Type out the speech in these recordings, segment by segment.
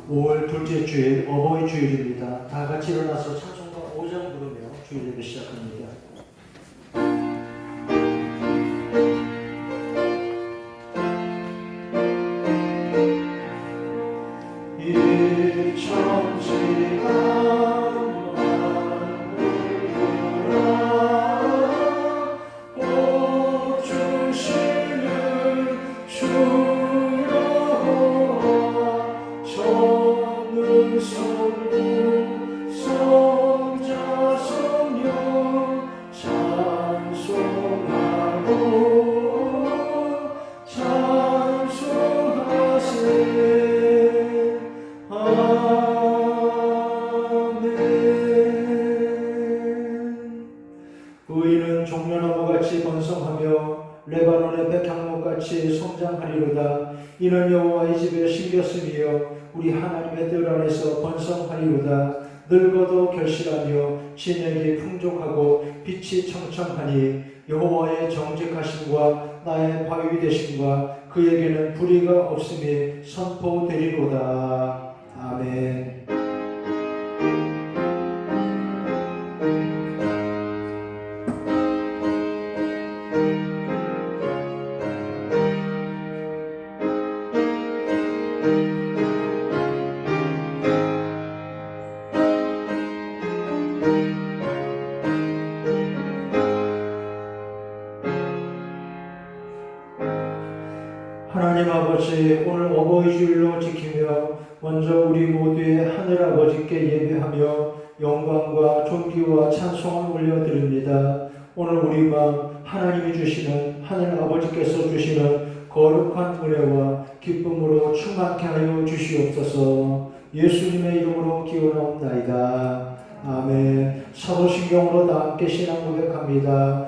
5월 둘째 주일 어버이 주일입니다. 다 같이 일어나서 찬송가 5장 부르며 주일 예배 시작합니다. 이 천지가 의인은 종려나무같이 번성하며 레바논의 백향목같이 성장하리로다. 이는 여호와의 집에 심겼으며 우리 하나님의 뜰 안에서 번성하리로다. 늙어도 결실하며 진액이 풍족하고 빛이 청청하니 여호와의 정직하심과 나의 바위 되심과 그에게는 불의가 없음이 선포되리로다. 아멘. 하나님 아버지, 오늘 어버이 주일로 지키며 먼저 우리 모두의 하늘 아버지께 예배하며 영광과 존귀와 찬송을 올려드립니다. 오늘 우리 마음 하나님이 주시는 하늘 아버지께서 주시는 거룩한 은혜와 기쁨으로 충만케 하여 주시옵소서. 예수님의 이름으로 기원하옵나이다. 아멘. 사도신경으로 다 함께 신앙 고백합니다.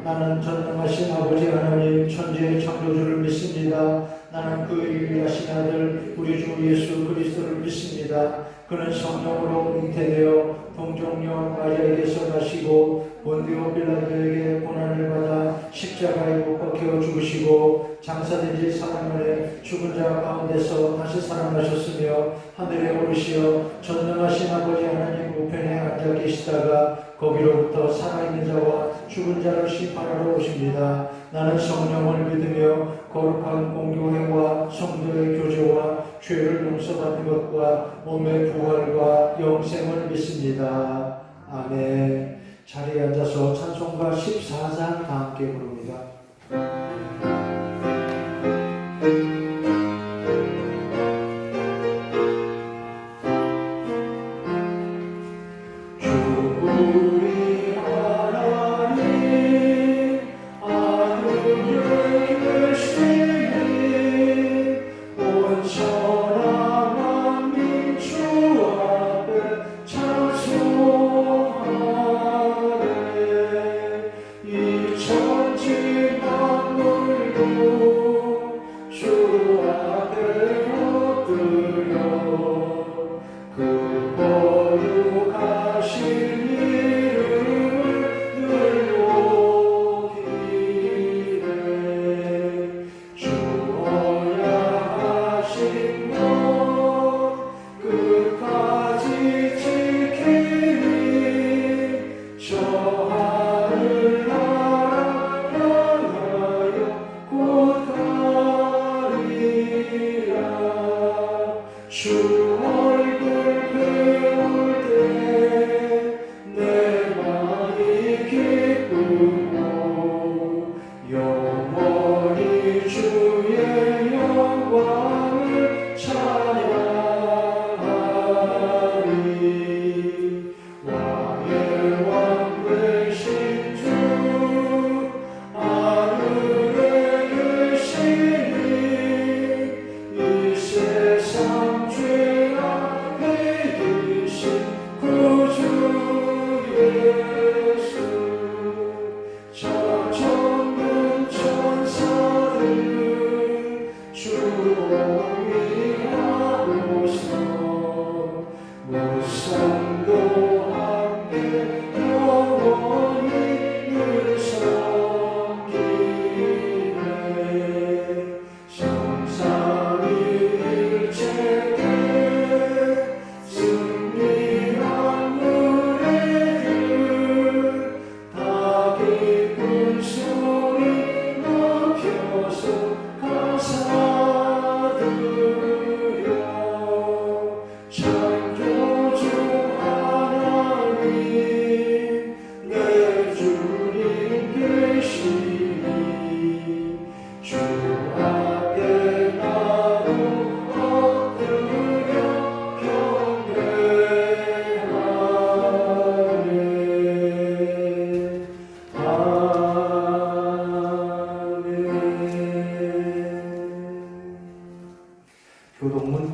나는 전능하신 아버지 하나님 천지의 창조주를 믿습니다. 나는 그 유일하신 아들 우리 주 예수 그리스도를 믿습니다. 그는 성령으로 잉태되어 동정녀 마리아에게서 나시고 본디오 빌라도에게 고난을 받아 십자가에 못 박혀 죽으시고 장사된 지 3일 만에 죽은 자 가운데서 다시 살아나셨으며 하늘에 오르시어 전능하신 아버지 하나님 우편에 앉아 계시다가 거기로부터 살아있는 자와 죽은 자를 심판하러 오십니다. 나는 성령을 믿으며 거룩한 공교회와 성도의 교제와 죄를 용서받는 것과 몸의 부활과 영생을 믿습니다. 아멘. 자리에 앉아서 찬송가 14장 다 함께 부릅니다. 이 천지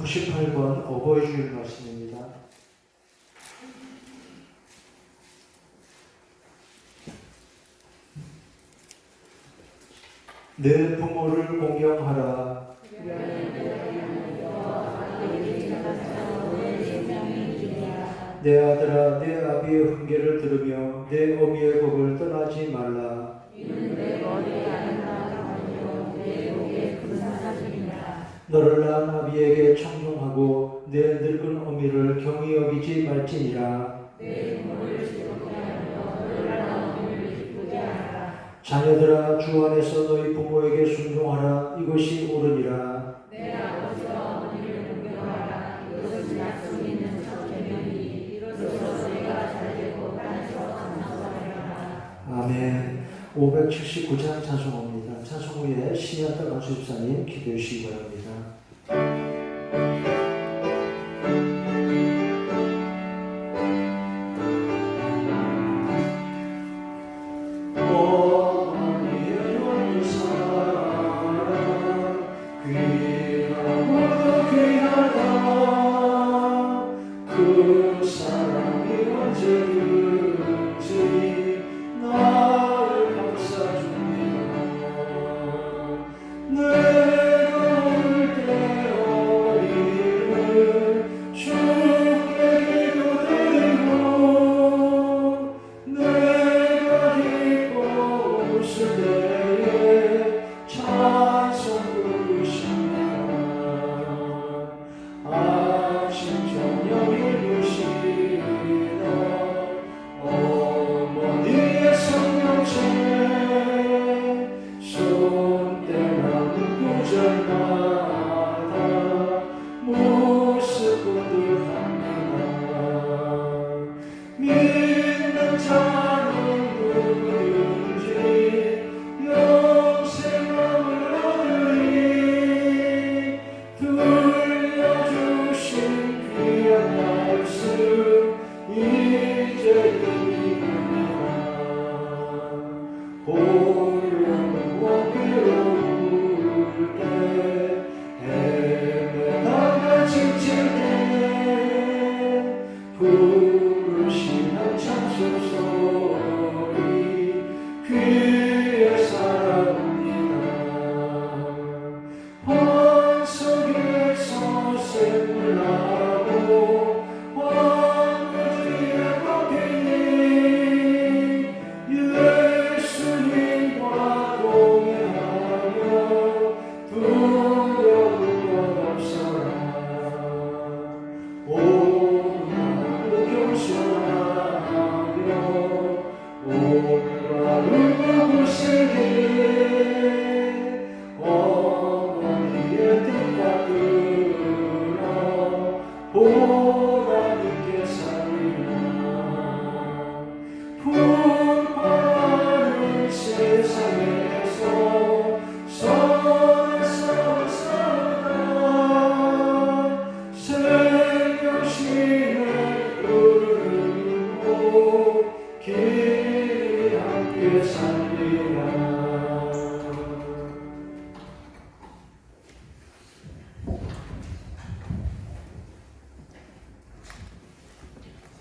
98번 어버이 주일 말씀입니다. 내 부모를 공경하라. 내 아들아, 내 아비의 훈계를 들으며 내 어미의 법을 떠나지 말라. 너를 낳은 아비에게 청종하고 내 늙은 어미를 경히 여기지 말지니라. 자녀들아, 주 안에서 너희 부모에게 순종하라. 이것이 옳으니라. 아멘. 579장 찬송합니다. 찬송 후에 신현덕 가수집사님 기도해 주시기 바랍니다.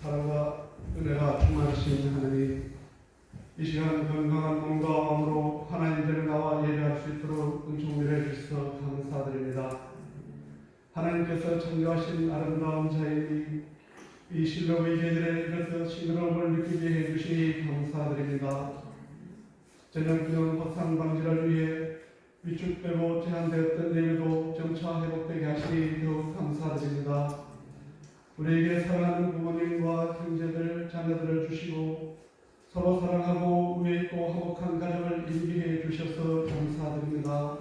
사랑과 은혜가 충만하신 하나님, 이 시간 건강한 몸과 마음으로 하나님 전에 나와 예배할 수 있도록 은총을 해주셔서 감사드립니다. 하나님께서 창조하신 아름다운 자연이 이 실로의 계절에 이렇게 싱그러움을 느끼게 해주시니 감사드립니다. 전염병 확산 방지를 위해 위축되고 제한되었던 내일도 점차 회복되게 하시니 더욱 감사드립니다. 우리에게 사랑하는 부모님과 형제들, 자녀들을 주시고 서로 사랑하고 우애 있고 화목한 가정을 인도해 주셔서 감사드립니다.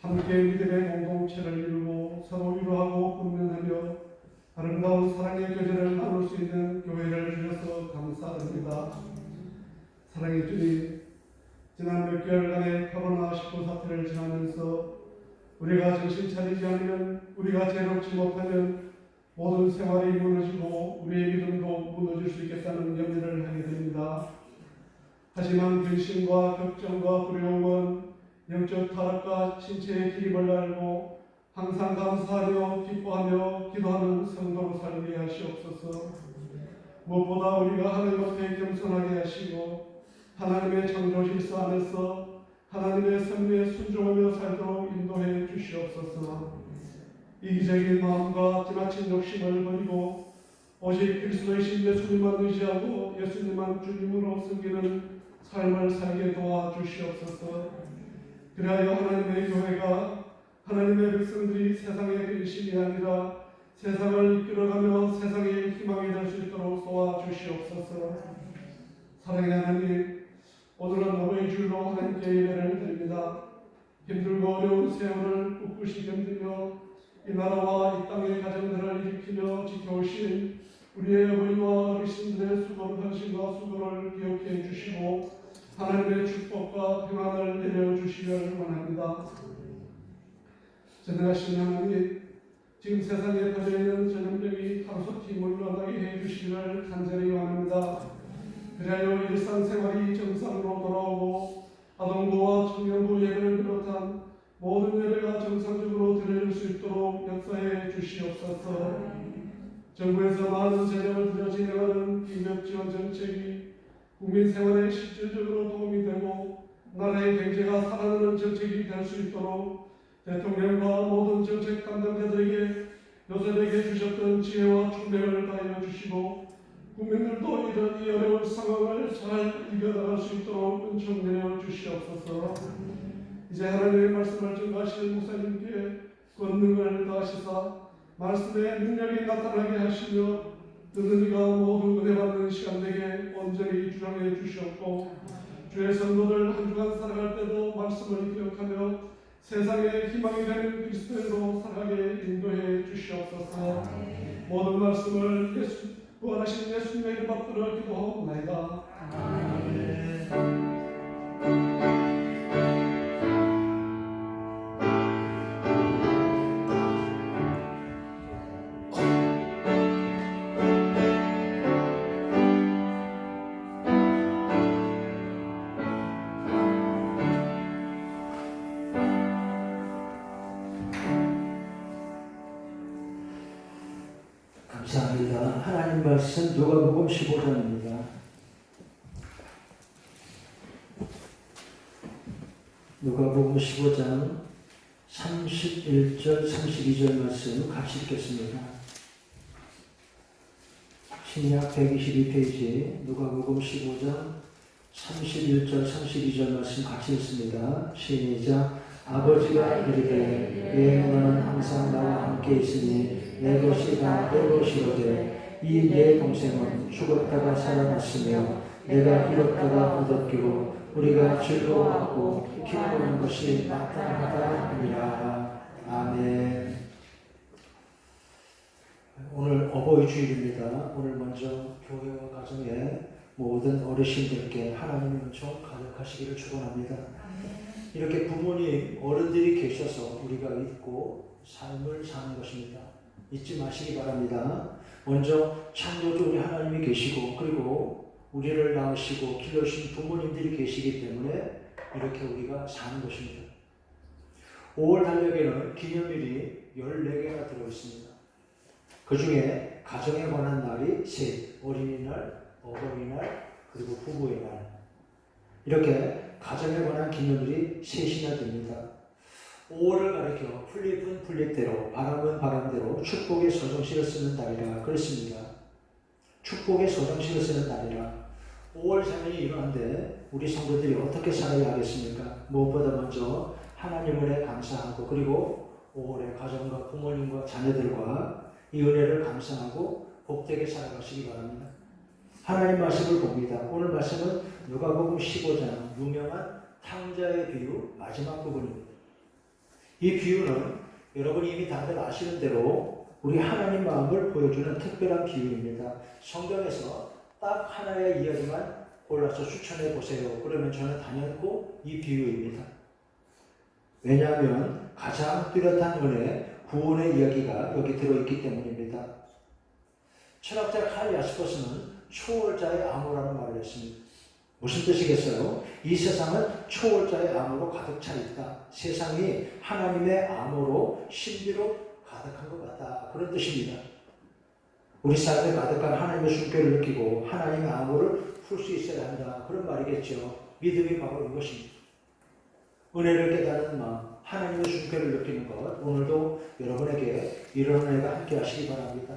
함께 믿음의 공동체를 이루고 서로 위로하고 권면하며 아름다운 사랑의 교제를 나눌 수 있는 교회를 주셔서 감사드립니다. 사랑의 주님, 지난 몇 개월간의 코로나19 사태를 지나면서 우리가 정신 차리지 않으면, 우리가 제롭지 못하면 모든 생활이 무너지고 우리의 믿음도 무너질 수 있겠다는 염려를 하게 됩니다. 하지만 근심과 걱정과 두려움은 영적 타락과 신체의 기림을 알고 항상 감사하며 기뻐하며 기도하는 성도로 살게 하시옵소서. 무엇보다 우리가 하나님 앞에 겸손하게 하시고 하나님의 창조 질서 안에서 하나님의 섭리에 순종하며 살도록 인도해 주시옵소서. 이기적인 마음과 지나친 욕심을 버리고 오직 그리스도이신 예수님만 의지하고 예수님만 주님으로 섬기는 삶을 살게 도와주시옵소서. 그리하여 하나님의 교회가 하나님의 백성들이 세상의 근심이 아니라 세상을 이끌어가며 세상의 희망이 될 수 있도록 도와주시옵소서. 사랑의 하나님, 오늘은 어버이 주일로 하나님께 예배를 드립니다. 힘들고 어려운 세월을 꿋꿋이 견디며 이 나라와 이 땅의 가정들을 일으키며 지켜오신 우리의 어머니와 어르신들의 수고를 헌신과 수고를 기억해 주시고 하나님의 축복과 평안을 내려주시기를 원합니다. 전능하신 하나님, 지금 세상에 퍼져있는 전염병이 하루속히 물러나게 해주시기를 간절히 원합니다. 그리하여 일상생활이 정상으로 돌아오고 아동부와 청년부 예배를 비롯한 모든 예배가 정상적으로 드려질 수 있도록 역사해 주시옵소서. 정부에서 많은 재정을 들여 진행하는 기업지원 정책이 국민 생활에 실질적으로 도움이 되고 나라의 경제가 살아나는 정책이 될 수 있도록 대통령과 모든 정책 담당자들에게 요셉에게 주셨던 지혜와 총명을 다하여 주시고 국민들도 이런 이 어려운 상황을 잘 이겨나갈 수 있도록 은총 내려 주시옵소서. 이제 하나님의 말씀을 증거하시는 목사님께 권능을 다하시사 말씀의 능력이 나타나게 하시며 듣는 이가 모두 은혜 받는 시간 되게 온전히 주장해 주시옵고 주의 성도들 한 주간 살아갈 때도 말씀을 기억하며 세상의 희망이 되는 그리스도인으로 살아가게 인도해 주시옵소서. 모든 말씀을 부활하신 예수님의 이름 받들어 기도하옵나이다. 아멘. 감사합니다. 하나님 말씀 누가복음 15장입니다. 누가복음 15장 31절 32절 말씀 같이 읽겠습니다. 신약 122페이지 누가복음 15장 31절 32절 말씀 같이 읽습니다. 시작. 아버지가 이르되 내 문화는 항상 나와 함께 있으니 내 것이 다 내 것이로되 이 내 동생은 죽었다가 살아났으며 내가 잃었다가 얻었기로 우리가 즐거워하고 기뻐하는 것이 마땅하다 하니라. 아멘. 오늘 어버이 주일입니다. 오늘 먼저 교회와 가정의 모든 어르신들께 하나님의 은총 가득하시기를 축원합니다. 이렇게 부모님, 어른들이 계셔서 우리가 잊고 삶을 사는 것입니다. 잊지 마시기 바랍니다. 먼저 창조주 우리 하나님이 계시고 그리고 우리를 낳으시고 길러주신 부모님들이 계시기 때문에 이렇게 우리가 사는 것입니다. 5월 달력에는 기념일이 14개나 들어있습니다. 그 중에 가정에 관한 날이 셋, 어린이날, 어버이날, 그리고 부부의 날. 이렇게 가정에 관한 기념일이 셋이나 됩니다. 5월을 가리켜 풀잎은 풀잎대로 바람은 바람대로 축복의 서정시를 쓰는 날이라 그랬습니다. 축복의 서정시를 쓰는 날이라. 5월 장면이 이러한데 우리 성도들이 어떻게 살아야 하겠습니까? 무엇보다 먼저 하나님 은혜 감사하고 그리고 5월에 가정과 부모님과 자녀들과 이 은혜를 감사하고 복되게 살아가시기 바랍니다. 하나님 말씀을 봅니다. 오늘 말씀은 누가복음 15장 유명한 탕자의 비유 마지막 부분입니다. 이 비유는 여러분이 이미 다들 아시는 대로 우리 하나님 마음을 보여주는 특별한 비유입니다. 성경에서 딱 하나의 이야기만 골라서 추천해 보세요. 그러면 저는 단연코 이 비유입니다. 왜냐하면 가장 뚜렷한 은혜, 구원의 이야기가 여기 들어있기 때문입니다. 철학자 칼 야스퍼스는 초월자의 암호라는 말을 했습니다. 무슨 뜻이겠어요? 이 세상은 초월자의 암호로 가득 차 있다. 세상이 하나님의 암호로 신비로 가득한 것 같다. 그런 뜻입니다. 우리 삶에 가득한 하나님의 숨결을 느끼고 하나님의 암호를 풀 수 있어야 한다. 그런 말이겠죠. 믿음이 바로 이것입니다. 은혜를 깨닫는 마음, 하나님의 숨결을 느끼는 것, 오늘도 여러분에게 이런 은혜가 함께 하시기 바랍니다.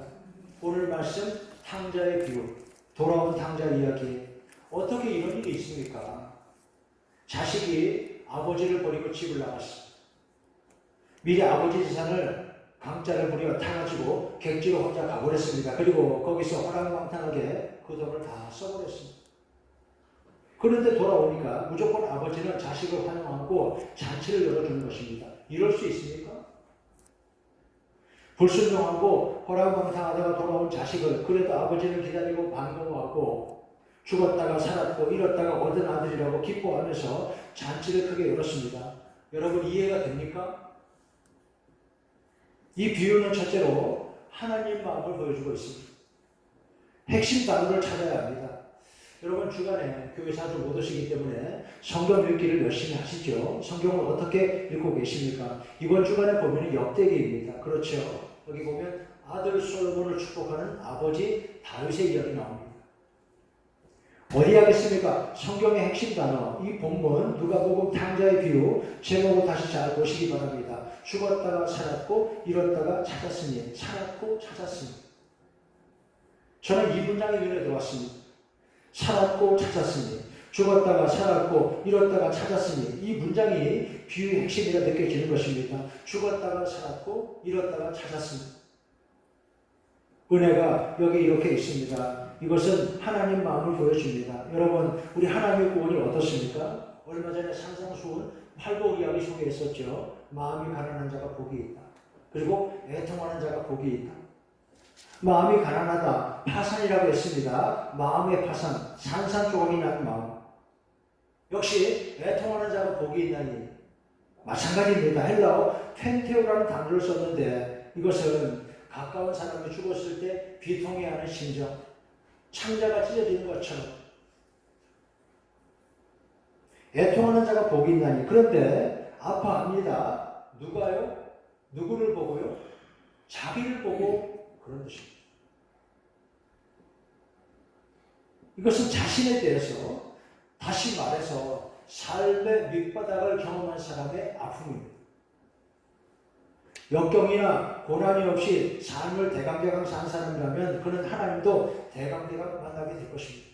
오늘 말씀 탕자의 비유, 돌아온 탕자 이야기. 어떻게 이런 일이 있습니까? 자식이 아버지를 버리고 집을 나갔어. 미리 아버지 재산을 강짜를 부려 타가지고 객지로 혼자 가버렸습니다. 그리고 거기서 허랑방탕하게 그 돈을 다 써버렸습니다. 그런데 돌아오니까 무조건 아버지는 자식을 환영하고 잔치를 열어주는 것입니다. 이럴 수 있습니까? 불순종하고 허랑방탕하다가 돌아온 자식을 그래도 아버지는 기다리고 반가워하고 죽었다가 살았고 잃었다가 얻은 아들이라고 기뻐하면서 잔치를 크게 열었습니다. 여러분 이해가 됩니까? 이 비유는 첫째로 하나님 마음을 보여주고 있습니다. 핵심 단어를 찾아야 합니다. 여러분 주간에 교회 자주 못 오시기 때문에 성경 읽기를 열심히 하시죠. 성경을 어떻게 읽고 계십니까? 이번 주간에 보면 역대기입니다. 그렇죠. 여기 보면 아들 솔로몬을 축복하는 아버지 다윗의 이야기 나옵니다. 어디 하겠습니까? 성경의 핵심 단어, 이 본문 누가복음 탕자의 비유 제목을 다시 잘 보시기 바랍니다. 죽었다가 살았고 잃었다가 찾았으니 살았고 찾았으니. 저는 이 문장이 눈에 들어왔습니다. 살았고 찾았으니, 죽었다가 살았고 잃었다가 찾았으니, 이 문장이 비유의 핵심이라 느껴지는 것입니다. 죽었다가 살았고 잃었다가 찾았으니. 은혜가 여기 이렇게 있습니다. 이것은 하나님 마음을 보여줍니다. 여러분, 우리 하나님의 구원이 어떻습니까? 얼마 전에 산상수훈 팔복 이야기 소개했었죠. 마음이 가난한 자가 복이 있다. 그리고 애통하는 자가 복이 있다. 마음이 가난하다. 파산이라고 했습니다. 마음의 파산, 산산조각이 나는 마음. 역시 애통하는 자가 복이 있나니 마찬가지입니다. 헬라어 펜테오라는 단어를 썼는데 이것은 가까운 사람이 죽었을 때 비통해하는 심정, 창자가 찢어지는 것처럼. 애통하는 자가 복이 있나니. 그런데 아파합니다. 누가요? 누구를 보고요? 자기를 보고 그런 뜻입니다. 이것은 자신에 대해서 다시 말해서 삶의 밑바닥을 경험한 사람의 아픔입니다. 역경이나 고난이 없이 삶을 대강대강 산 사람이라면 그는 하나님도 대강대강 만나게 될 것입니다.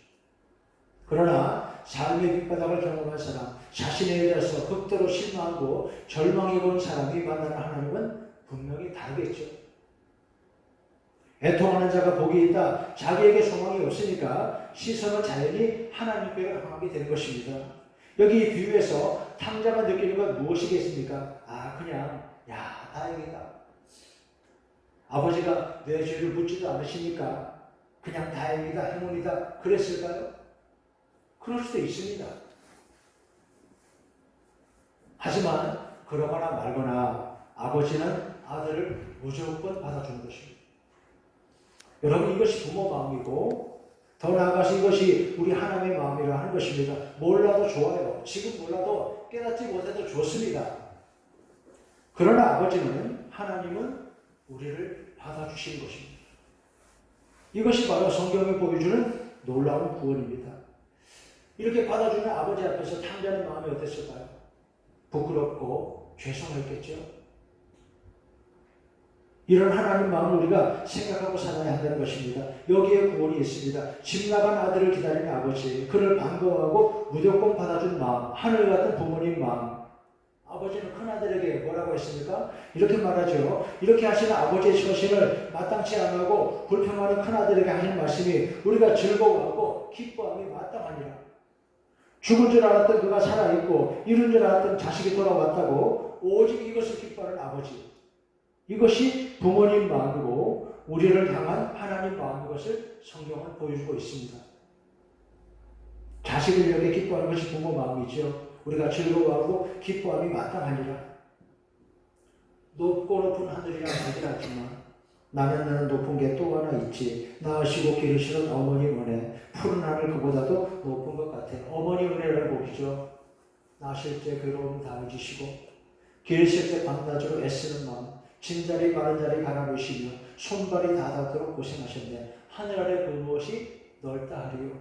그러나 삶의 밑바닥을 경험한 사람, 자신에 대해서 극도로 실망하고 절망해 본 사람이 만나는 하나님은 분명히 다르겠죠. 애통하는 자가 복이 있다. 자기에게 소망이 없으니까 시선은 자연히 하나님께 향하게 되는 것입니다. 여기 이 비유에서 탕자가 느끼는 건 무엇이겠습니까? 그냥 다행이다. 아버지가 내 죄를 묻지도 않으시니까 그냥 다행이다, 행운이다 그랬을까요? 그럴 수도 있습니다. 하지만 그러거나 말거나 아버지는 아들을 무조건 받아주는 것입니다. 여러분 이것이 부모 마음이고 더 나아가서 이것이 우리 하나님의 마음이라 하는 것입니다. 몰라도 좋아요. 지금 몰라도 깨닫지 못해도 좋습니다. 그러나 아버지는, 하나님은 우리를 받아주시는 것입니다. 이것이 바로 성경이 보여주는 놀라운 구원입니다. 이렇게 받아주는 아버지 앞에서 탕자는 마음이 어땠을까요? 부끄럽고 죄송했겠죠. 이런 하나님 마음을 우리가 생각하고 살아야 한다는 것입니다. 여기에 구원이 있습니다. 집 나간 아들을 기다리는 아버지, 그를 반가워하고 무조건 받아준 마음, 하늘 같은 부모님 마음. 아버지는 큰아들에게 뭐라고 했습니까? 이렇게 말하죠. 이렇게 하시는 아버지의 처신을 마땅치 않고 불평하는 큰아들에게 하시는 말씀이 우리가 즐거워하고 기뻐함이 마땅하니라. 죽은 줄 알았던 그가 살아있고 잃은 줄 알았던 자식이 돌아왔다고 오직 이것을 기뻐하는 아버지. 이것이 부모님 마음이고 우리를 향한 하나님 마음인 것을 성경은 보여주고 있습니다. 자식을 이렇게 기뻐하는 것이 부모 마음이죠. 우리가 즐거워하고 기뻐함이 마땅하니라. 높고 높은 하늘이라 하긴 하지만 나는 높은 게 또 하나 있지. 낳으시고 기르시는 어머니 은혜. 푸른 하늘 그보다도 높은 것 같아요. 어머니 은혜를 보시죠. 낳으실 때 괴로움 다 잊으시고 기르실 때 밤낮으로 애쓰는 마음, 진자리 마른 자리 갈아보시며 손발이 닿도록 고생하셨네. 하늘 아래 그 무엇이 넓다 하리요.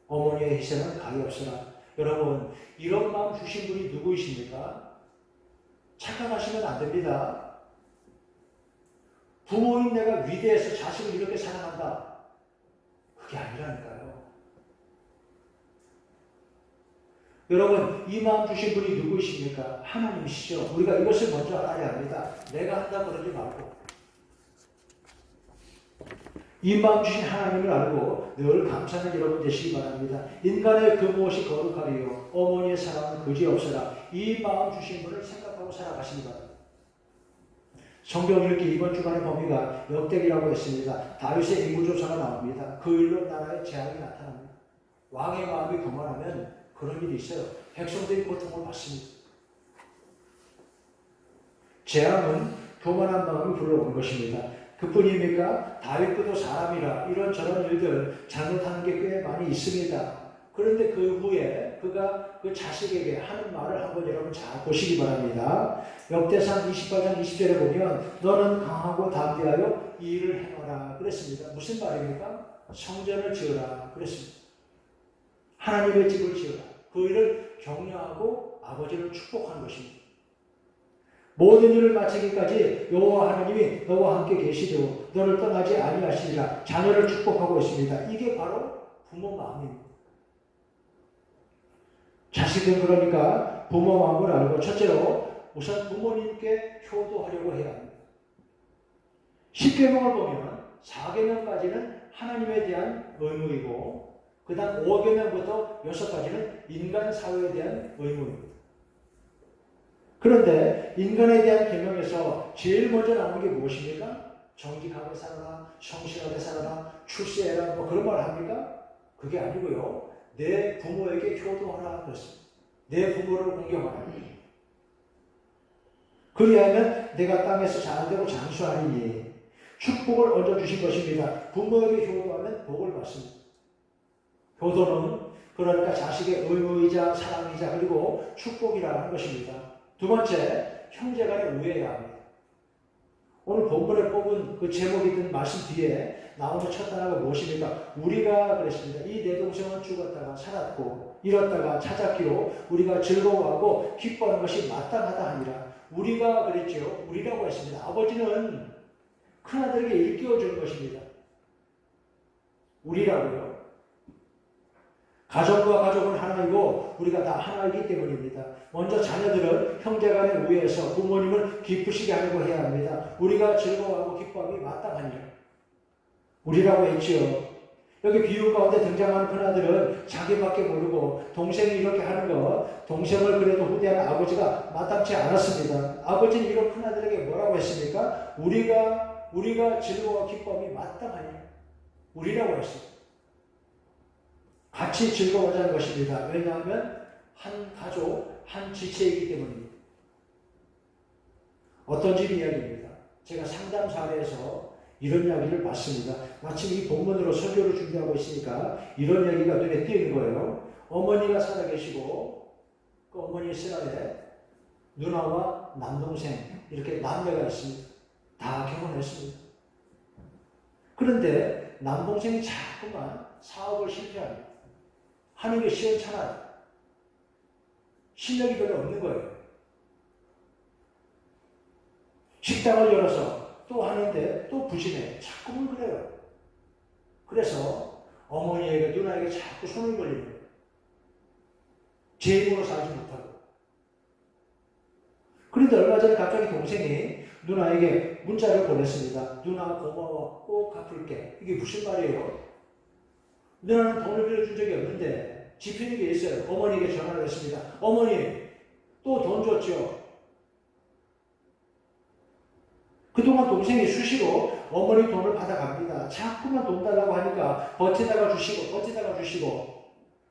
어머니의 희생은 가히 없으라. 여러분, 이런 마음 주신 분이 누구이십니까? 착각하시면 안 됩니다. 부모인 내가 위대해서 자식을 이렇게 사랑한다. 그게 아니라니까요. 여러분, 이 마음 주신 분이 누구이십니까? 하나님이시죠. 우리가 이것을 먼저 알아야 합니다. 내가 한다고 그러지 말고. 이 마음 주신 하나님을 알고 늘 감사하는 여러분 되시기 바랍니다. 인간의 그 무엇이 거룩하리요. 어머니의 사랑은 그지없으라. 이 마음 주신 분을 생각하고 살아가시기 바랍니다. 성경 읽기 이번 주간의 범위가 역대기라고 했습니다. 다윗의 인구조사가 나옵니다. 그 일로 나라의 재앙이 나타납니다. 왕의 마음이 교만하면 그런 일이 있어요. 백성들이 고통을 받습니다. 재앙은 교만한 마음이 불러오는 것입니다. 그뿐입니까? 다윗도 사람이라 이런저런 일들 잘못하는 게 꽤 많이 있습니다. 그런데 그 후에 그가 그 자식에게 하는 말을 한번 여러분 잘 보시기 바랍니다. 역대상 28장 20절에 보면 너는 강하고 담대하여 이 일을 행하라 그랬습니다. 무슨 말입니까? 성전을 지으라 그랬습니다. 하나님의 집을 지으라. 그 일을 격려하고 아버지를 축복한 것입니다. 모든 일을 마치기까지 여호와 하나님이 너와 함께 계시리오 너를 떠나지 아니하시리라. 자녀를 축복하고 있습니다. 이게 바로 부모 마음입니다. 자식은 그러니까 부모 마음을 알고 첫째로 우선 부모님께 효도하려고 해야 합니다. 10계명을 보면 4계명까지는 하나님에 대한 의무이고 그 다음 5계명부터 6가지는 인간 사회에 대한 의무입니다. 그런데 인간에 대한 계명에서 제일 먼저 나오는 게 무엇입니까? 정직하게 살아라, 성실하게 살아라, 출세해라 뭐 그런 말 합니까? 그게 아니고요. 내 부모에게 효도하라 그랬습니다. 내 부모를 공경하라. 그리하면 내가 땅에서 자라되고 장수하리니 축복을 얹어주신 것입니다. 부모에게 효도하면 복을 받습니다. 효도는 그러니까 자식의 의무이자 사랑이자 그리고 축복이라는 것입니다. 두 번째, 형제간에 우애해야 합니다. 오늘 본문에 뽑은 그 제목이 든 말씀 뒤에 나오는 첫 단어가 무엇입니까? 우리가 그랬습니다. 이 내 동생은 죽었다가 살았고 잃었다가 찾았기로 우리가 즐거워하고 기뻐하는 것이 마땅하다 하니라. 우리가 그랬죠. 우리라고 했습니다. 아버지는 큰아들에게 일깨워주는 것입니다. 우리라고요. 가족과 가족은 하나이고 우리가 다 하나이기 때문입니다. 먼저 자녀들은 형제간의 우애에서 부모님을 기쁘시게 하려고 해야 합니다. 우리가 즐거워하고 기뻐함이 마땅하니라. 우리라고 했지요. 여기 비유 가운데 등장하는 큰아들은 자기밖에 모르고 동생이 이렇게 하는 것, 동생을 그래도 후대하는 아버지가 마땅치 않았습니다. 아버지는 이런 큰아들에게 뭐라고 했습니까? 우리가 즐거워 기뻐함이 마땅하니라. 우리라고 했습니다. 같이 즐거워하자는 것입니다. 왜냐하면 한 가족, 한 지체이기 때문입니다. 어떤 집 이야기입니다. 제가 상담 사례에서 이런 이야기를 봤습니다. 마침 이 본문으로 설교를 준비하고 있으니까 이런 이야기가 눈에 띄는 거예요. 어머니가 살아계시고 그 어머니 슬하에 누나와 남동생 이렇게 남매가 있습니다. 다 결혼했습니다. 그런데 남동생이 자꾸만 사업을 실패합니다. 하는 게 시원찮아요. 실력이 별로 없는 거예요. 식당을 열어서 또 하는데 또 부진해. 자꾸만 그래요. 그래서 어머니에게 누나에게 자꾸 손을 벌리는 거예요. 제 힘으로 살지 못하고. 그런데 얼마 전에 갑자기 동생이 누나에게 문자를 보냈습니다. 누나 고마워. 꼭 갚을게. 이게 무슨 말이에요? 누나는 돈을 빌려준 적이 없는데 지피는 게 있어요. 어머니에게 전화를 했습니다. 어머니 또 돈 줬죠. 그동안 동생이 수시로 어머니 돈을 받아갑니다. 자꾸만 돈 달라고 하니까 버티다가 주시고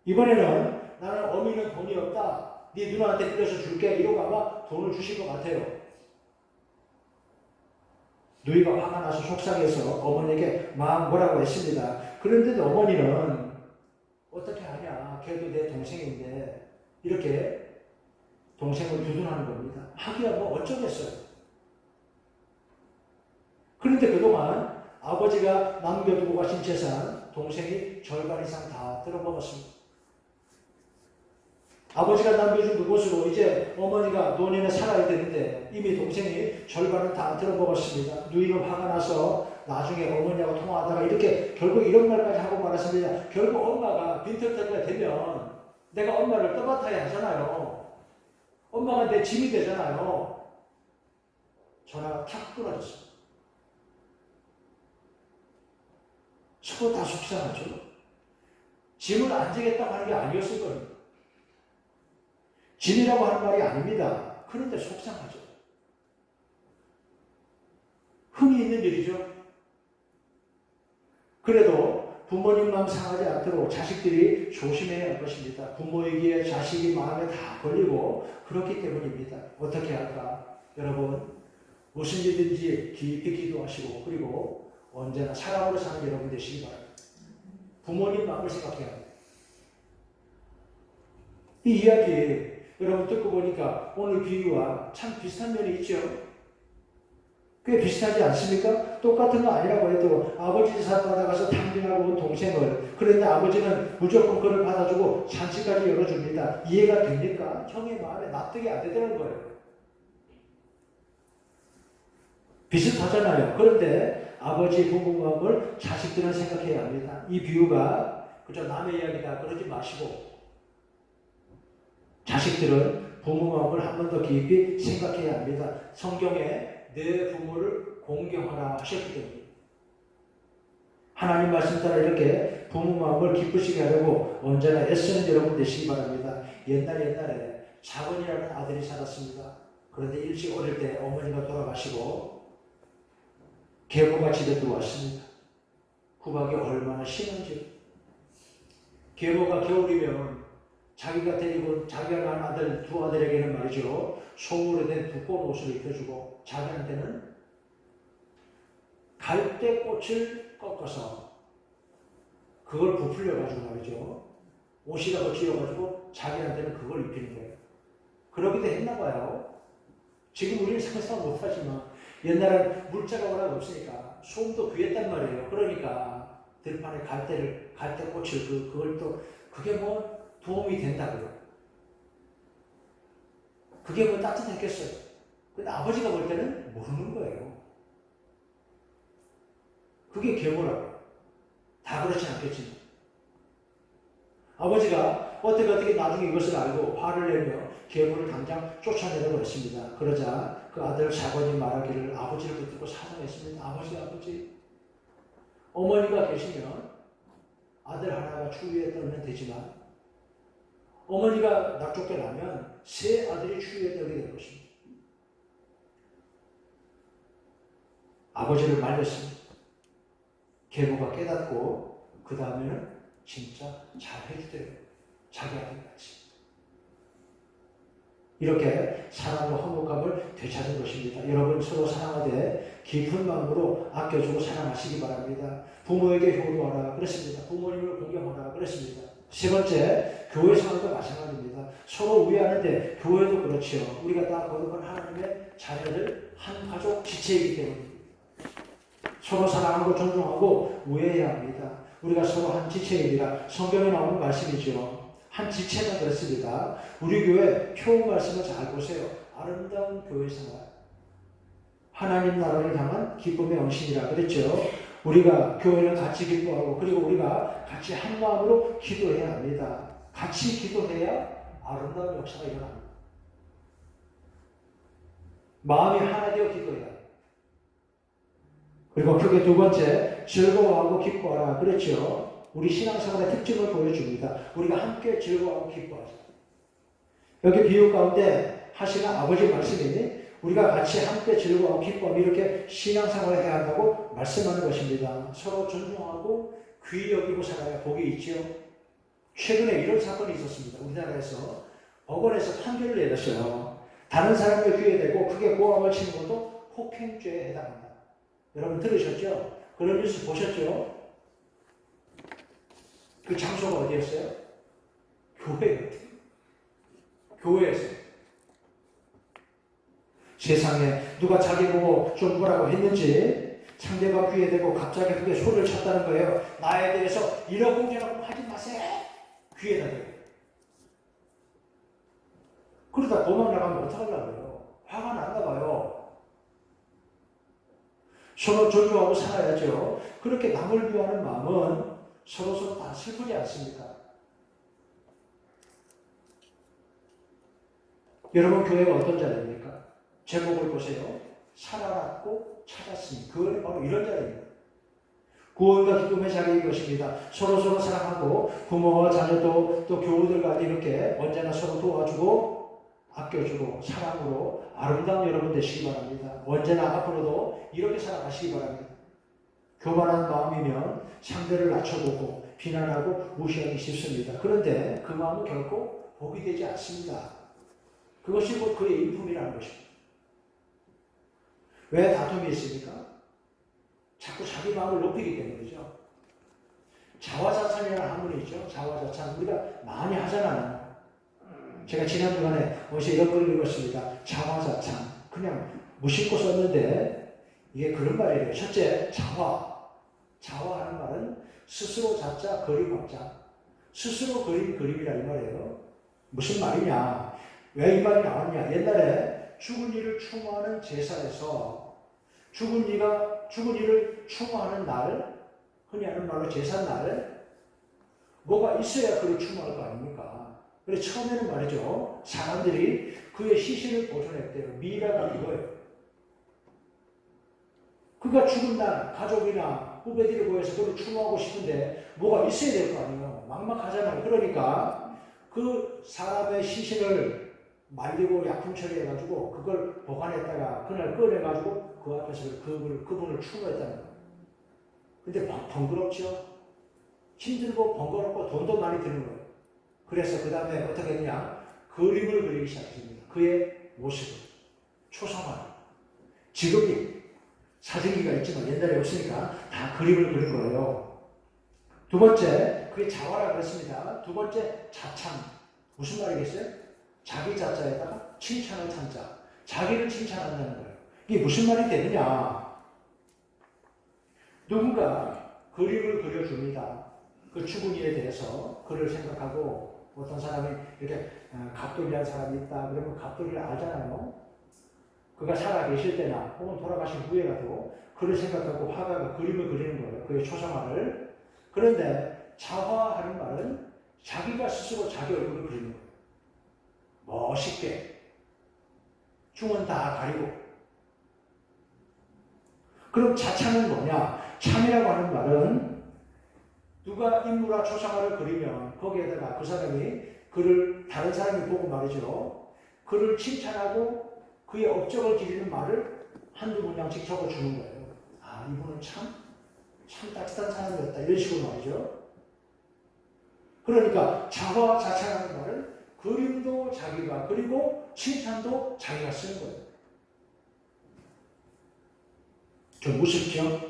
이번에는 나는 어미는 돈이 없다. 네 누나한테 빌려서 줄게. 이러고 아마 돈을 주실 것 같아요. 누이가 화가 나서 속상해서 어머니에게 막 뭐라고 했습니다. 그런데도 어머니는 어떻게 하냐. 걔도 내 동생인데 이렇게 동생을 두둔하는 겁니다. 하기야 뭐 어쩌겠어요. 그런데 그동안 아버지가 남겨두고 가신 재산 동생이 절반 이상 다 뜯어먹었습니다. 아버지가 남겨준 그곳으로 이제 어머니가 노년에 살아야 되는데 이미 동생이 절반을 다 뜯어먹었습니다. 누이는 화가 나서 나중에 어머니하고 통화하다가 이렇게 결국 이런 말까지 하고 말았습니다. 결국 엄마가 빈털터리가 되면 내가 엄마를 떠맡아야 하잖아요. 엄마가 내 짐이 되잖아요. 전화가 탁 끊어졌어요. 서로 다 속상하죠. 짐을 안 지겠다고 하는 게 아니었을 겁니다. 짐이라고 하는 말이 아닙니다. 그런데 속상하죠. 흥이 있는 일이죠. 그래도 부모님 마음 상하지 않도록 자식들이 조심해야 할 것입니다. 부모에게 자식이 마음에 다 걸리고 그렇기 때문입니다. 어떻게 할까? 여러분, 무슨 일든지 깊이 기도하시고 그리고 언제나 사랑으로 사는 여러분 되시기 바랍니다. 부모님 마음을 생각해야 합니다. 이 이야기 여러분 듣고 보니까 오늘 비유와 참 비슷한 면이 있죠. 꽤 비슷하지 않습니까? 똑같은 거 아니라고 해도 아버지 재산 받아가서 탕진하고 온 동생을 그런데 아버지는 무조건 그를 받아주고 잔치까지 열어줍니다. 이해가 됩니까? 형의 마음에 납득이 안 되더라는 거예요. 비슷하잖아요. 그런데 아버지 부부 마음을 자식들은 생각해야 합니다. 이 비유가 그저 남의 이야기다 그러지 마시고 자식들은 부모 마음을 한 번 더 깊이 생각해야 합니다. 성경에 내 부모를 공경하라 하셨기 때문에 하나님 말씀 따라 이렇게 부모 마음을 기쁘시게 하려고 언제나 애쓰는 여러분 되시기 바랍니다. 옛날에 자건이라는 아들이 살았습니다. 그런데 일찍 어릴 때 어머니가 돌아가시고 계보가 집에 들어왔습니다. 후박이 얼마나 심한지. 계보가 겨울이면 자기가 데리고 자기가 낳은 아들 두 아들에게는 말이죠. 소으로 된 두꺼운 옷을 입혀주고 자기한테는 갈대꽃을 꺾어서 그걸 부풀려가지고 말이죠. 옷이라고 지어가지고 자기한테는 그걸 입히는 거예요. 그러기도 했나 봐요. 지금 우리는 상상 못하지만 옛날엔 물자가 워낙 없으니까 소음도 귀했단 말이에요. 그러니까 들판에 갈대꽃을 그걸 또 그게 뭐 도움이 된다고요. 그게 뭐 따뜻했겠어요. 근데 아버지가 볼 때는 모르는 거예요. 그게 계보라고요. 다 그렇진 않겠지만. 아버지가 어떻게 나중에 이것을 알고 화를 내며 계보를 당장 쫓아내려고 했습니다. 그러자 그 아들 자건이 말하기를 아버지를 붙들고 사정했습니다. 아버지. 어머니가 계시면 아들 하나가 추위에 떨면 되지만 어머니가 낙족게 나면 세 아들이 추위에 떨게 될 것입니다. 아버지를 말렸습니다. 계보가 깨닫고 그 다음에는 진짜 잘 해주대요. 자기 아들같이. 이렇게 사랑과 화목함을 되찾은 것입니다. 여러분 서로 사랑하되 깊은 마음으로 아껴주고 사랑하시기 바랍니다. 부모에게 효도하라 그랬습니다. 부모님을 공경하라 그랬습니다. 세 번째, 교회 생활도 마찬가지입니다. 서로 우애하는데 교회도 그렇지요. 우리가 다 거듭한 하나님의 자녀들 한 가족 지체이기 때문입니다. 서로 사랑하고 존중하고 우애해야 합니다. 우리가 서로 한 지체입니다. 성경에 나오는 말씀이죠. 한 지체가 그렇습니다. 우리 교회 표음 말씀을 잘 보세요. 아름다운 교회 생활. 하나님 나라를 향한 기쁨의 헌신이라 그랬죠. 우리가 교회를 같이 기뻐하고 그리고 우리가 같이 한 마음으로 기도해야 합니다. 같이 기도해야 아름다운 역사가 일어납니다. 마음이 하나 되어 기도해야 합니다. 그리고 크게 두 번째, 즐거워하고 기뻐하라 그랬죠. 우리 신앙생활의 특징을 보여줍니다. 우리가 함께 즐거워하고 기뻐하자. 여기 비유 가운데 하시는 아버지 말씀이니 우리가 같이 함께 즐거워하고 기뻐하고 이렇게 신앙생활을 해야 한다고 말씀하는 것입니다. 서로 존중하고 귀히 여기고 살아야 복이 있죠. 최근에 이런 사건이 있었습니다. 우리나라에서 법원에서 판결을 내렸어요. 다른 사람의 귀에 대고 크게 고함을 치는 것도 폭행죄에 해당합니다. 여러분 들으셨죠? 그런 뉴스 보셨죠? 그 장소가 어디였어요? 교회였대요. 교회에서. 세상에 누가 자기 보고 좀 뭐라고 했는지 상대방 귀에 대고 갑자기 그게 소리를 쳤다는 거예요. 나에 대해서 이러고 저러고 하지 마세요. 귀에다 대고. 그러다 도망 나가면 어떡하려고요? 화가 났나 봐요. 서로 존중하고 살아야죠. 그렇게 남을 위하는 마음은 서로 다 슬프지 않습니까? 여러분 교회가 어떤 자리입니까? 제목을 보세요. 살아났고 찾았으니 그건 바로 이런 자리입니다. 구원과 기쁨의 자리인 것입니다. 서로 사랑하고 부모와 자녀도 또 교우들 간에 이렇게 언제나 서로 도와주고 아껴주고 사랑으로 아름다운 여러분 되시기 바랍니다. 언제나 앞으로도 이렇게 살아가시기 바랍니다. 교만한 마음이면 상대를 낮춰보고 비난하고 무시하기 쉽습니다. 그런데 그 마음은 결코 복이 되지 않습니다. 그것이 곧 그의 인품이라는 것입니다. 왜 다툼이 있습니까? 자꾸 자기 마음을 높이기 때문이죠. 자화자찬이라는 한문이 있죠. 자화자찬. 우리가 많이 하잖아요. 제가 지난 주간에 어디서 이런 글을 읽었습니다. 자화자찬. 그냥 무심코 썼는데 이게 그런 말이에요. 첫째, 자화. 자화하는 말은 스스로 자자, 그림 박자. 스스로 그린 그림이라 이 말이에요. 무슨 말이냐? 왜 이 말이 나왔냐? 옛날에 죽은 이를 추모하는 제사에서 죽은 이를 추모하는 날, 흔히 하는 말로 제삿날, 뭐가 있어야 그를 추모할 거 아닙니까? 그래서 처음에는 말이죠. 사람들이 그의 시신을 보존했대요. 미라가 이거예요. 그가 죽은 날, 가족이나 후배들을 모여서 그를 추모하고 싶은데 뭐가 있어야 될 거 아니에요. 막막하잖아요. 그러니까 그 사람의 시신을 말리고 약품 처리해가지고 그걸 보관했다가 그날 꺼내가지고 그 앞에서 그분을 추모했다는 거예요. 근데 번거롭죠? 힘들고 번거롭고 돈도 많이 드는 거예요. 그래서 그 다음에 어떻게 했냐? 그림을 그리기 시작했습니다. 그의 모습을. 초상화. 지금이 사진기가 있지만 옛날에 없으니까 다 그림을 그린 거예요. 두 번째, 그게 자화라고 했습니다. 두 번째, 자찬. 무슨 말이겠어요? 자기 자자에다가 칭찬을 찬자. 자기를 칭찬한다는 거예요. 이게 무슨 말이 되느냐? 누군가 그림을 그려줍니다. 그 죽은 이에 대해서 그를 생각하고 어떤 사람이 이렇게 갑돌이라는 사람이 있다. 그러면 갑돌이를 알잖아요. 그가 살아계실 때나 혹은 돌아가신 후에라도 그를 생각하고 화가가 그림을 그리는 거예요. 그의 초상화를. 그런데 자화하는 말은 자기가 스스로 자기 얼굴을 그리는 거예요. 멋있게. 중은 다 가리고. 그럼 자찬은 뭐냐? 찬이라고 하는 말은 누가 인물화 초상화를 그리면 거기에다가 그 사람이 그를 다른 사람이 보고 말이죠. 그를 칭찬하고 그의 업적을 기리는 말을 한두 문장씩 적어주는 거예요. 아, 이분은 참 따뜻한 사람이었다. 이런 식으로 말이죠. 그러니까 자화 자찬하는 말은 그림도 자기가 그리고 칭찬도 자기가 쓰는 거예요. 좀 우습죠?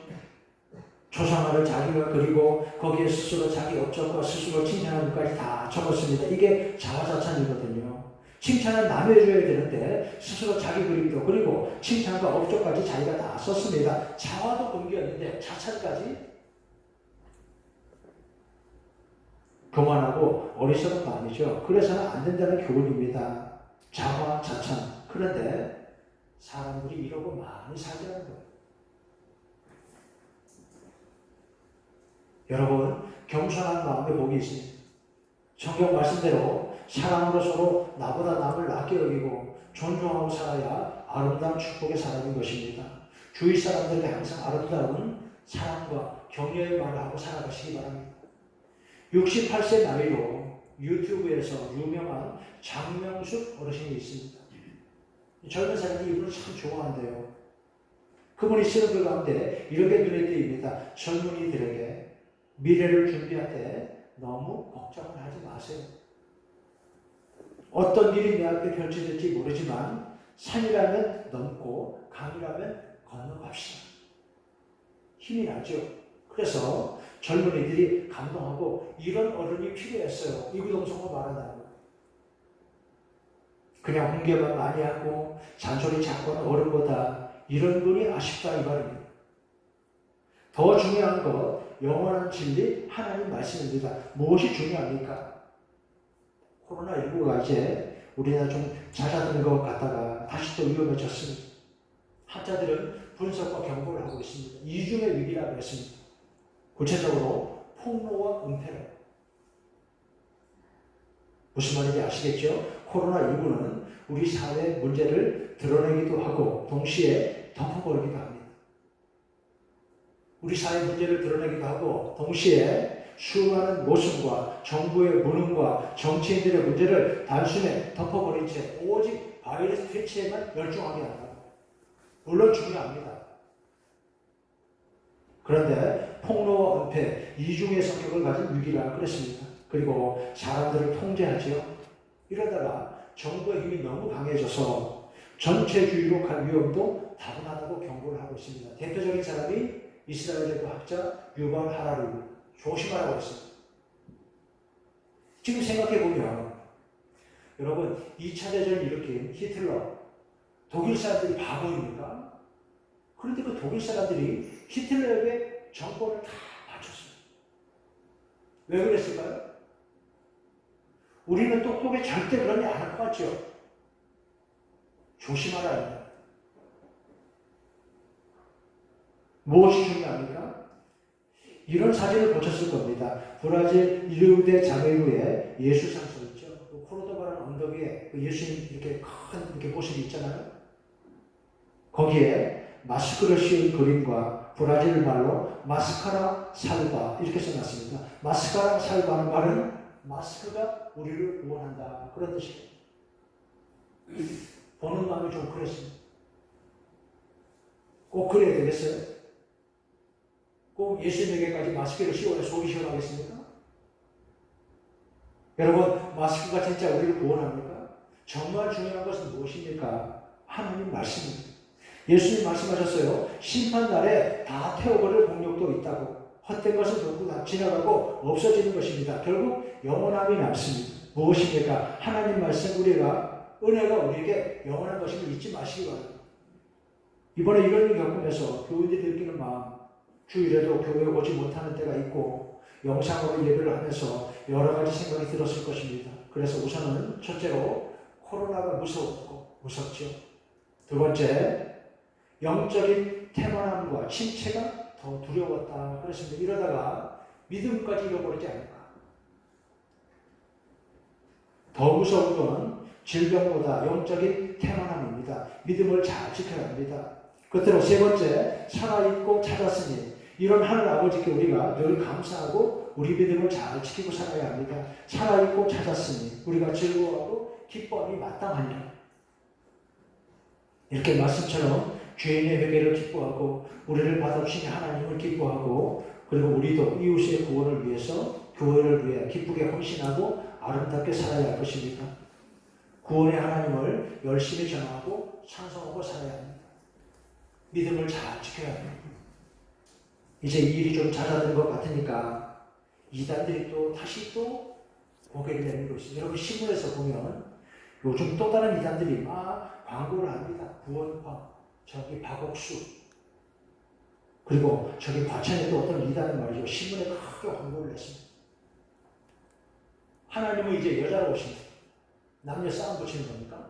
초상화를 자기가 그리고 거기에 스스로 자기 업적과 스스로 칭찬하는 것까지 다 적었습니다. 이게 자화자찬이거든요. 칭찬은 남이 해줘야 되는데 스스로 자기 그림도 그리고 칭찬과 업적까지 자기가 다 썼습니다. 자화도 금기였는데 자찬까지 교만하고 어리석은 거 아니죠. 그래서는 안 된다는 교훈입니다. 자화자찬. 그런데 사람들이 이러고 많이 살자는 거예요. 여러분, 겸손한 마음에 복이 있습니다. 성경 말씀대로 사랑으로 서로 나보다 남을 낮게 여기고 존중하고 살아야 아름다운 축복의 사람인 것입니다. 주위 사람들에게 항상 아름다운 사랑과 격려의 말을 하고 살아가시기 바랍니다. 68세 나이로 유튜브에서 유명한 장명숙 어르신이 있습니다. 젊은 사람들이 이분을 참 좋아한대요. 그분이 쓰는 글 가운데 이렇게 눈에 띄입니다. 젊은이들에게 미래를 준비할 때 너무 걱정을 하지 마세요. 어떤 일이 내 앞에 펼쳐질지 모르지만 산이라면 넘고 강이라면 건너갑시다. 힘이 나죠. 그래서 젊은이들이 감동하고 이런 어른이 필요했어요. 이구동성으로 말한다고. 그냥 훈계만 많이 하고 잔소리 자꾸 하는 어른보다 이런 분이 아쉽다 이 말입니다. 더 중요한 것, 영원한 진리, 하나님 말씀입니다. 무엇이 중요합니까? 코로나19가 이제 우리나라 좀 잦아드는 것 같다가 다시 또 위험해졌습니다. 학자들은 분석과 경고를 하고 있습니다. 이중의 위기라고 했습니다. 구체적으로 폭로와 은폐로. 무슨 말인지 아시겠죠? 코로나19는 우리 사회 문제를 드러내기도 하고 동시에 덮어버리기도 합니다. 우리 사회 문제를 드러내기도 하고 동시에 수많은 모순과 정부의 무능과 정치인들의 문제를 단순히 덮어버린 채 오직 바이러스 퇴치에만 열중하게 한다. 물론 중요합니다. 그런데 폭로와 은폐, 이중의 성격을 가진 위기라 그랬습니다. 그리고 사람들을 통제하죠. 이러다가 정부의 힘이 너무 강해져서 전체주의로 갈 위험도 다분하다고 경고를 하고 있습니다. 대표적인 사람이 이스라엘의 그 학자 유발 하라리, 조심하라고 했습니다. 지금 생각해보면 여러분 2차 대전을 일으킨 히틀러, 독일 사람들이 바보입니까? 그런데 그 독일 사람들이 히틀러에게 정권을 다 바쳤어요. 왜 그랬을까요? 우리는 똑똑해 절대 그런 일 안 할 것 같죠? 조심하라 합니다. 무엇이 중요합니까? 이런 사진을 보셨을 겁니다. 브라질 리우데 자네이루에 예수상 서 있죠. 그 코르도바라는 언덕 위에 그 예수님 이렇게 큰 이렇게 모습이 있잖아요. 거기에 마스크를 씌운 그림과 브라질 말로 마스카라 살바 이렇게 써놨습니다. 마스카라 살바는 말은 마스크가 우리를 구원한다 그런 뜻이에요. 보는 마음이 좀 그랬습니다. 꼭 그래야 되겠어요? 꼭 예수님에게까지 마스크를 씌워야 속이 시원하겠습니까? 여러분 마스크가 진짜 우리를 구원합니까? 정말 중요한 것은 무엇입니까? 하나님 말씀입니다. 예수님 말씀하셨어요. 심판날에 다 태워버릴 공력도 있다고. 헛된 것은 결국 다 지나가고 없어지는 것입니다. 결국 영원함이 남습니다. 무엇입니까? 하나님 말씀 우리가 은혜가 우리에게 영원한 것임을 잊지 마시기 바랍니다. 이번에 이런 일을 겪으면서 교인들이 느끼는 마음, 주일에도 교회에 오지 못하는 때가 있고 영상으로 예배를 하면서 여러 가지 생각이 들었을 것입니다. 그래서 우선은 첫째로 코로나가 무섭죠. 두 번째, 영적인 태만함과 침체가 더 두려웠다. 그렇습니다. 이러다가 믿음까지 잃어버리지 않을까. 더 무서운 건 질병보다 영적인 태만함입니다. 믿음을 잘 지켜야 합니다. 끝으로 세 번째, 살아있고 찾았으니 이런 하늘 아버지께 우리가 늘 감사하고 우리 믿음을 잘 지키고 살아야 합니다. 살아있고 찾았으니 우리가 즐거워하고 기뻐함이 마땅하니라. 이렇게 말씀처럼 죄인의 회개를 기뻐하고 우리를 받아주신 하나님을 기뻐하고 그리고 우리도 이웃의 구원을 위해서 교회를 위해 기쁘게 헌신하고 아름답게 살아야 할 것입니다. 구원의 하나님을 열심히 전하고 찬송하고 살아야 합니다. 믿음을 잘 지켜야 합니다. 이제 이 일이 좀 잦아든 것 같으니까 이단들이 또 다시 또 고개를 내밀고 있습니다. 여러분 신문에서 보면 요즘 또 다른 이단들이 막 광고를 합니다. 구원파, 저기 박옥수, 그리고 저기 과천에 또 어떤 이단은 말이죠. 신문에 크게 광고를 냈습니다. 하나님은 이제 여자로 오십니다. 남녀 싸움 붙이는 겁니까?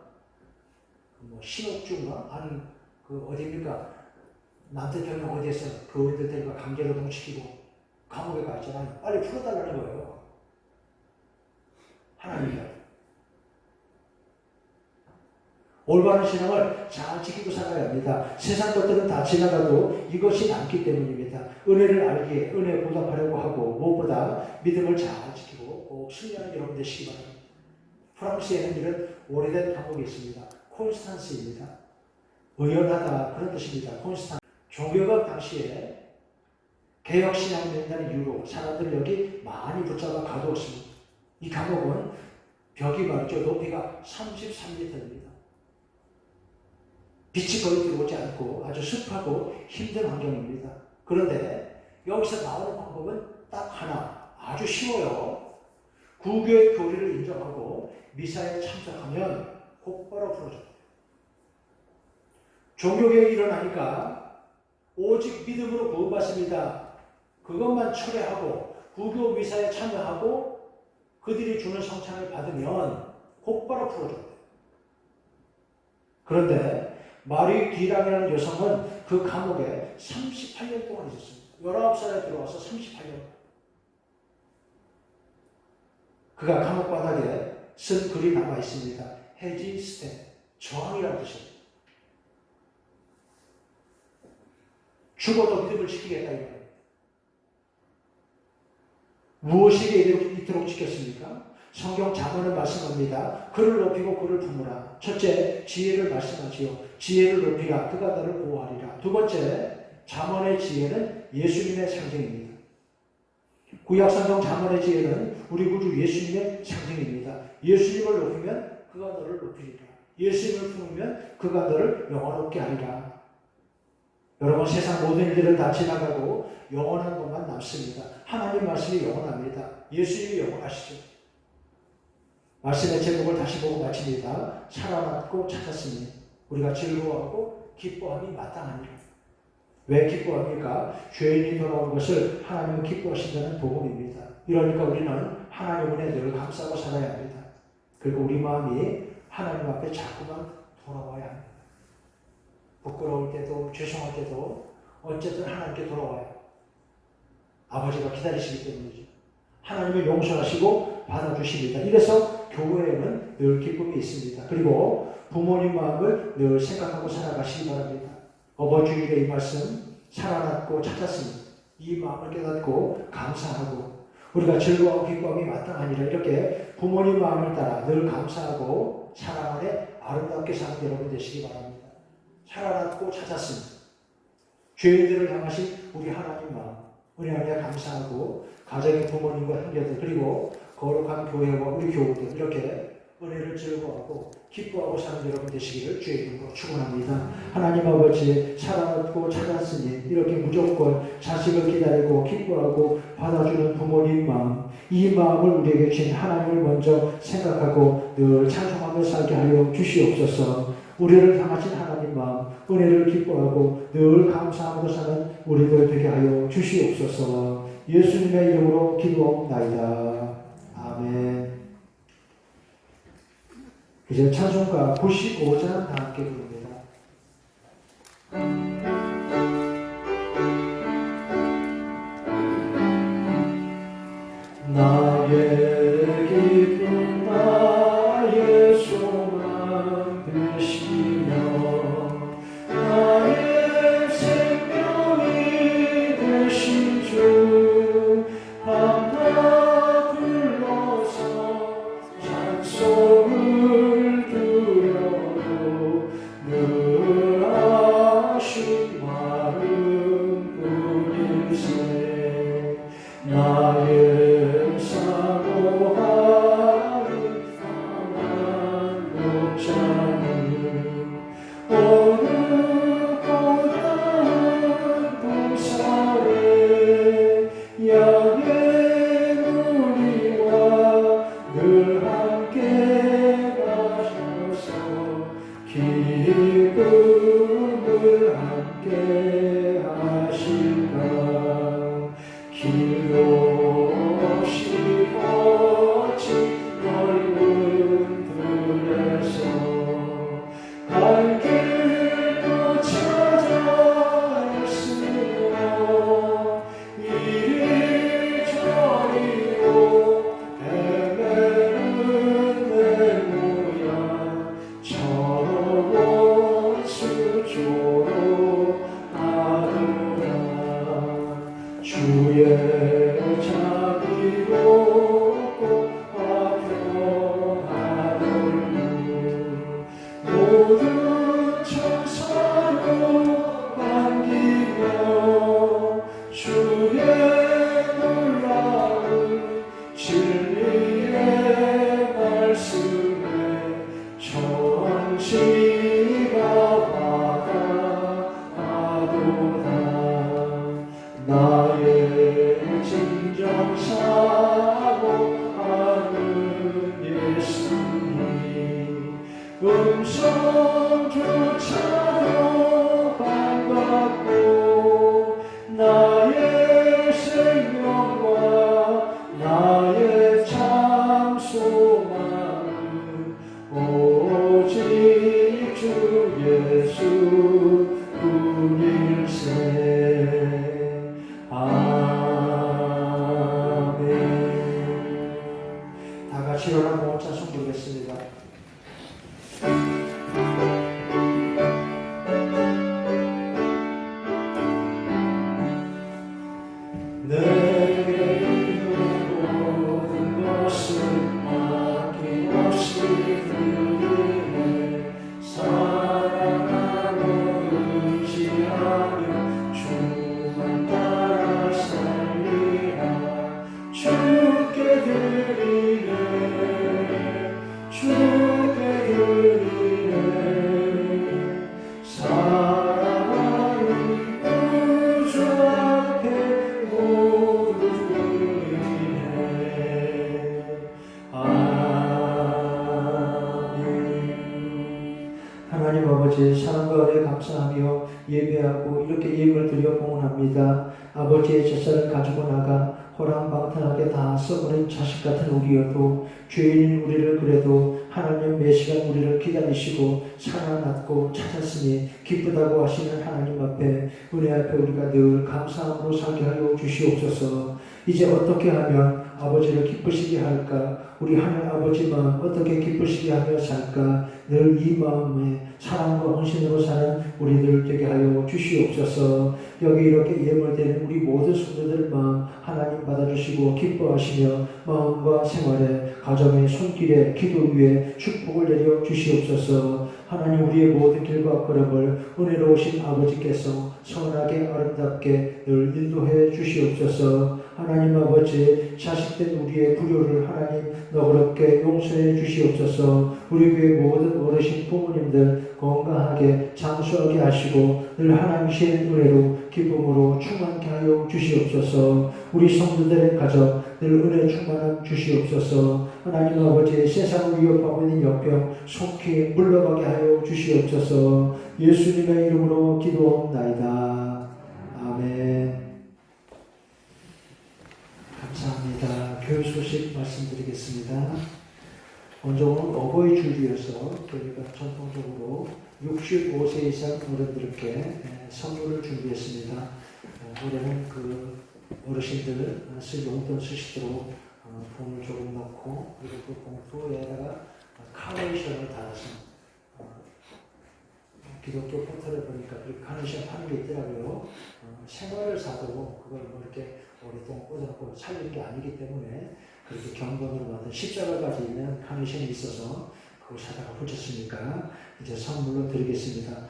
뭐 신옥주인가? 아니 그 어디입니까? 남대평양 어디에서 교인들과 강제노동 시키고 감옥에 가 있잖아요. 빨리 풀어달라는 거예요. 하나님이요. 올바른 신앙을 잘 지키고 살아야 합니다. 세상 것들은 다 지나가도 이것이 남기 때문입니다. 은혜를 알기에 은혜에 보답하려고 하고 무엇보다 믿음을 잘 지키고 꼭 승리하는 여러분 되시기 바랍니다. 프랑스에는 이런 오래된 감옥이 있습니다. 콘스탄스입니다. 의연하다 그런 뜻입니다. 콘스탄스. 종교개혁 당시에 개혁신앙명단의 이유로 사람들이 여기 많이 붙잡아 가두었습니다. 이 감옥은 벽이 말이죠. 높이가 33m입니다. 빛이 거의 들어오지 않고 아주 습하고 힘든 환경입니다. 그런데 여기서 나오는 방법은 딱 하나, 아주 쉬워요. 구교의 교리를 인정하고 미사에 참석하면 곧바로 풀어줘요. 종교개혁이 일어나니까 오직 믿음으로 구원받습니다. 그것만 철회하고 구교 미사에 참여하고 그들이 주는 성찬을 받으면 곧바로 풀어줘요. 그런데 마리 뒤랑이라는 여성은 그 감옥에 38년 동안 있었습니다. 19살에 들어와서 38년. 그가 감옥 바닥에 쓴 글이 남아 있습니다. 해지 스탠, 저항이라는 뜻입니다. 죽어도 믿음을 지키겠다 이거예요. 무엇이 이토록 지켰습니까? 성경 자문을 말씀합니다. 그를 높이고 그를 품으라. 첫째, 지혜를 말씀하지요. 지혜를 높이라. 그가 너를 보호하리라. 두 번째, 자문의 지혜는 예수님의 상징입니다. 구약성경 자문의 지혜는 우리 구주 예수님의 상징입니다. 예수님을 높이면 그가 너를 높이리라. 예수님을 품으면 그가 너를 영원롭게 하리라. 여러분, 세상 모든 일들은 다 지나가고 영원한 것만 남습니다. 하나님 말씀이 영원합니다. 예수님이 영원하시죠. 말씀의 제목을 다시 보고 마칩니다. 살아났고 찾았으니 우리가 즐거워하고 기뻐함이 마땅하니라. 왜 기뻐합니까? 죄인이 돌아온 것을 하나님은 기뻐하신다는 복음입니다. 이러니까 우리는 하나님 은혜에 늘 감사하고 살아야 합니다. 그리고 우리 마음이 하나님 앞에 자꾸만 돌아와야 합니다. 부끄러울 때도 죄송할 때도 어쨌든 하나님께 돌아와요. 아버지가 기다리시기 때문이죠. 하나님을 용서하시고 받아주십니다. 이래서 교회에는 늘 기쁨이 있습니다. 그리고 부모님 마음을 늘 생각하고 살아가시기 바랍니다. 어버주일의 이 말씀, 살아났고 찾았으니 이 마음을 깨닫고 감사하고 우리가 즐거워하고 기뻐함이 마땅하니라. 이렇게 부모님 마음을 따라 늘 감사하고 사랑 안에 아름답게 사는 여러분 되시기 바랍니다. 살아났고 찾았으니 죄인들을 향하신 우리 하나님 마음, 우리 하나님께 감사하고 가정의 부모님과 형제들 그리고 거룩한 교회와 우리 교우들 이렇게 은혜를 즐거워하고 기뻐하고 사는 여러분 되시기를 주의 이름으로 축원합니다. 하나님 아버지, 살아났고 찾았으니 이렇게 무조건 자식을 기다리고 기뻐하고 받아주는 부모님 마음, 이 마음을 우리에게 주신 하나님을 먼저 생각하고 늘 찬송하며 살게 하여 주시옵소서. 우리를 향하신 하나님 마음, 은혜를 기뻐하고 늘 감사함으로 사는 우리들 되게 하여 주시옵소서. 예수님의 이름으로 기도옵나이다. 아멘. 이제 찬송가 95장 다 함께 부릅니다. 나의 기쁨 나의 소망 되시며 나의 생명이 되신 주 밤낮 불러서 찬송을 드려도 늘 아쉬운 마음 뿐일세. 나의 사모하는 상한 목자는 어느 고단한 봉사에 양의 무리와 늘 함께 가셔서 기쁨을 함께 하실까. 길도 없이 거친 넓은 들에서 갈 길도 찾아 애쓰며 이리저리로 헤매는 내 모양 처음 수 뿐일세. 아멘. 다 같이 일어나 모은 찬송 부르겠습니다. 내게 모든 것을 아낌없이 드리네. 사랑하고 의지하며 주만 따라 살리라. 주께 드리네. 주께 드리네. 사랑하는 구주 앞에 모두 드리네. 아멘. 하나님 아버지, 사랑과 은혜 감사하며 예배하고 이렇게 예물을 드려 봉헌합니다. 아버지의 제사를 가지고 나가 호랑방탕하게 다 썩어낸 자식 같은 우리여도 죄인인 우리를 그래도 하나님 매 시간 우리를 기다리시고 살아났고 찾았으니 기쁘다고 하시는 하나님 앞에 은혜 앞에 우리가 늘 감사함으로 살게 하여 주시옵소서. 이제 어떻게 하면 아버지를 기쁘시게 할까? 우리 하늘 아버지만 어떻게 기쁘시게 하며 살까? 늘 이 마음에 사랑과 헌신으로 사는 우리들 되게 하여 주시옵소서. 여기 이렇게 예물되는 우리 모든 성도들 마음 하나님 받아주시고 기뻐하시며 마음과 생활에 가정의 손길에 기도 위에 축복을 내려 주시옵소서. 하나님 우리의 모든 길과 걸음을 은혜로우신 아버지께서 선하게 아름답게 늘 인도해 주시옵소서. 하나님 아버지 자식된 우리의 불효를 하나님 너그럽게 용서해 주시옵소서. 우리 교회 모든 어르신 부모님들 건강하게 장수하게 하시고 늘 하나님의 은혜로 기쁨으로 충만케 하여 주시옵소서. 우리 성도들의 가정 늘 은혜 충만함 주시옵소서. 하나님 아버지 세상을 위협하고 있는 역병 속히 물러가게 하여 주시옵소서. 예수님의 이름으로 기도하옵나이다. 아멘. 감사합니다. 교회 소식 말씀드리겠습니다. 먼저 오늘 어버이 주일이어서 저희가 전통적으로 65세 이상 어른들께 선물을 준비했습니다. 올해는 그 어르신들 쓸 용돈 쓰시도록 돈을 조금 넣고 그리고 그 봉투에다가 카네이션을 달아서 기독교 포털에 보니까 그 카네이션 파는 게 있더라고요. 생활을 사도 그걸 뭐 이렇게 오랫동안 꽂아놓고 살리는 게 아니기 때문에 그렇게 경건으로 만든 십자가 가지고 있는 카네이션이 있어서 그걸 사다가 붙였으니까 이제 선물로 드리겠습니다.